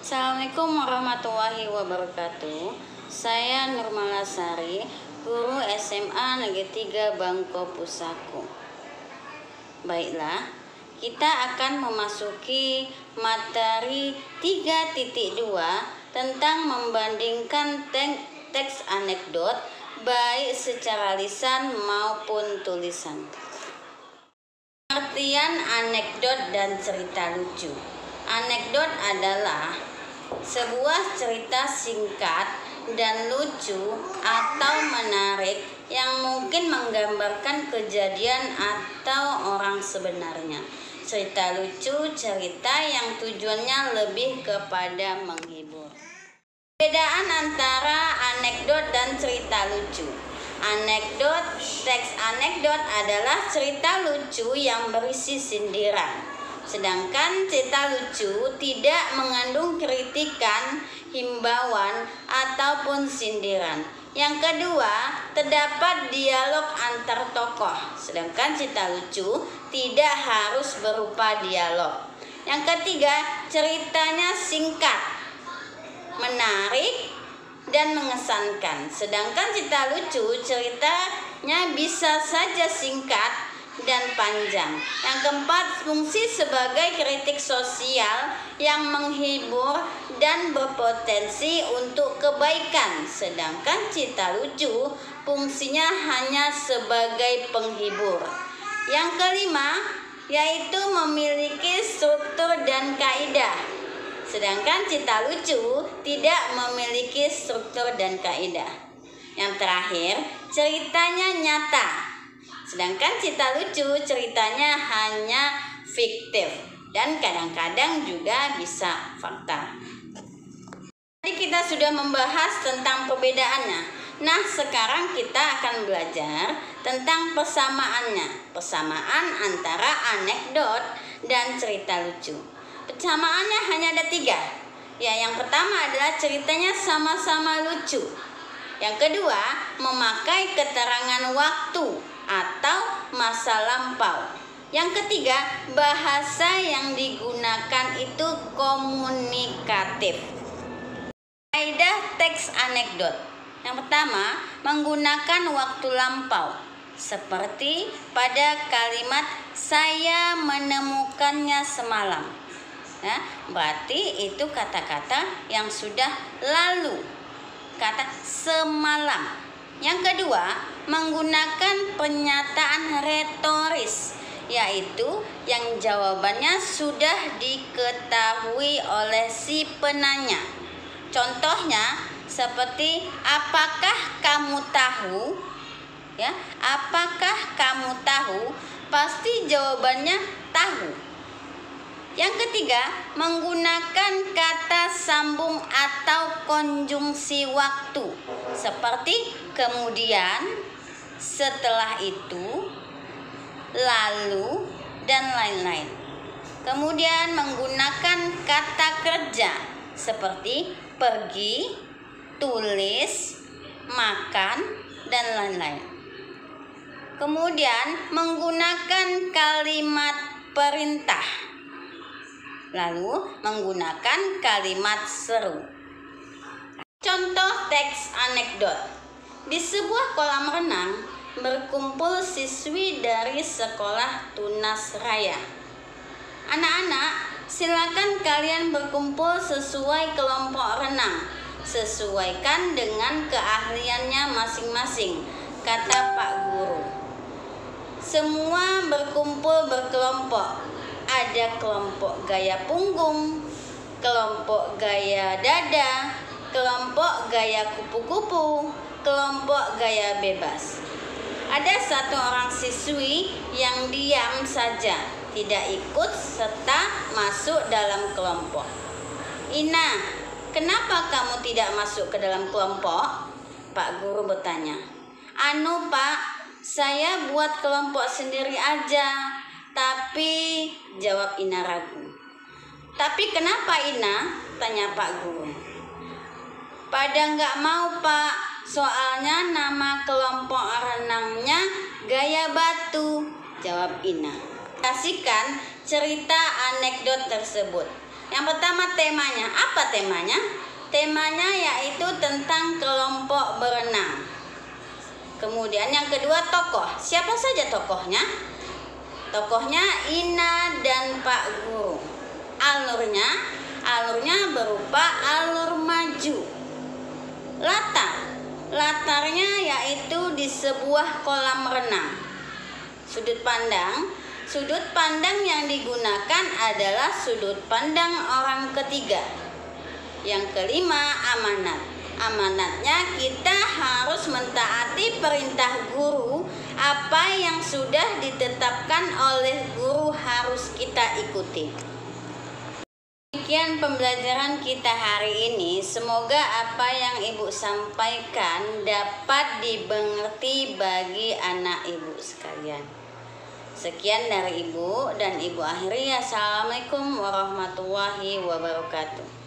Assalamualaikum warahmatullahi wabarakatuh. Saya Nurmalasari, guru SMA Negeri 3 Bangko Pusaku. Baiklah, kita akan memasuki materi 3.2 tentang membandingkan teks anekdot baik secara lisan maupun tulisan. Pengertian anekdot dan cerita lucu. Anekdot adalah sebuah cerita singkat dan lucu atau menarik yang mungkin menggambarkan kejadian atau orang sebenarnya. Cerita lucu, cerita yang tujuannya lebih kepada menghibur. Perbedaan antara anekdot dan cerita lucu. Teks anekdot adalah cerita lucu yang berisi sindiran. Sedangkan cerita lucu tidak mengandung kritikan, himbauan, ataupun sindiran. Yang kedua, terdapat dialog antar tokoh. Sedangkan cerita lucu tidak harus berupa dialog. Yang ketiga, ceritanya singkat, menarik, dan mengesankan. Sedangkan cerita lucu, ceritanya bisa saja singkat dan panjang. Yang keempat, fungsi sebagai kritik sosial yang menghibur dan berpotensi untuk kebaikan. Sedangkan cerita lucu fungsinya hanya sebagai penghibur. Yang kelima, yaitu memiliki struktur dan kaidah. Sedangkan cerita lucu tidak memiliki struktur dan kaidah. Yang terakhir, ceritanya nyata. Sedangkan cerita lucu ceritanya hanya fiktif dan kadang-kadang juga bisa fakta. Tadi kita sudah membahas tentang perbedaannya. Nah, sekarang kita akan belajar tentang persamaannya. Persamaan antara anekdot dan cerita lucu. Persamaannya hanya ada 3. Yang pertama adalah ceritanya sama-sama lucu. Yang kedua, memakai keterangan waktu atau masa lampau. Yang ketiga, bahasa yang digunakan itu komunikatif. Kaidah teks anekdot. Yang pertama, menggunakan waktu lampau. Seperti pada kalimat saya menemukannya semalam. Berarti itu kata-kata yang sudah lalu. Kata semalam. Yang kedua, menggunakan pernyataan retoris, yaitu yang jawabannya sudah diketahui oleh si penanya. Contohnya seperti apakah kamu tahu? Apakah kamu tahu? Pasti jawabannya tahu. Yang ketiga, menggunakan kata sambung atau konjungsi waktu seperti kemudian, setelah itu, lalu, dan lain-lain. Kemudian menggunakan kata kerja seperti pergi, tulis, makan, dan lain-lain. Kemudian menggunakan kalimat perintah. Lalu menggunakan kalimat seru. Contoh teks anekdot. Di sebuah kolam renang berkumpul siswi dari sekolah Tunas Raya. Anak-anak, silakan kalian berkumpul sesuai kelompok renang. Sesuaikan dengan keahliannya masing-masing, kata Pak Guru. Semua berkumpul berkelompok. Ada kelompok gaya punggung, kelompok gaya dada, kelompok gaya kupu-kupu, kelompok gaya bebas. Ada satu orang siswi yang diam saja, tidak ikut serta masuk dalam kelompok. Ina, kenapa kamu tidak masuk ke dalam kelompok? Pak Guru bertanya. Anu Pak, saya buat kelompok sendiri aja. Tapi, jawab Ina ragu. Tapi kenapa Ina? Tanya Pak Guru. Pada nggak mau Pak, soalnya nama kelompok renangnya Gaya Batu, jawab Ina. Kasihkan cerita anekdot tersebut. Yang pertama temanya. Apa temanya? Temanya yaitu tentang kelompok berenang. Kemudian yang kedua tokoh. Siapa saja tokohnya? Tokohnya Ina dan Pak Guru. Alurnya berupa alur maju. Latarnya yaitu di sebuah kolam renang. Sudut pandang yang digunakan adalah sudut pandang orang ketiga. Yang kelima, amanat. Amanatnya kita harus mentaati perintah guru. Apa yang sudah ditetapkan oleh guru harus kita ikuti. Demikian pembelajaran kita hari ini. Semoga apa yang Ibu sampaikan dapat dimengerti bagi anak Ibu sekalian. Sekian dari Ibu dan Ibu akhiri. Assalamualaikum warahmatullahi wabarakatuh.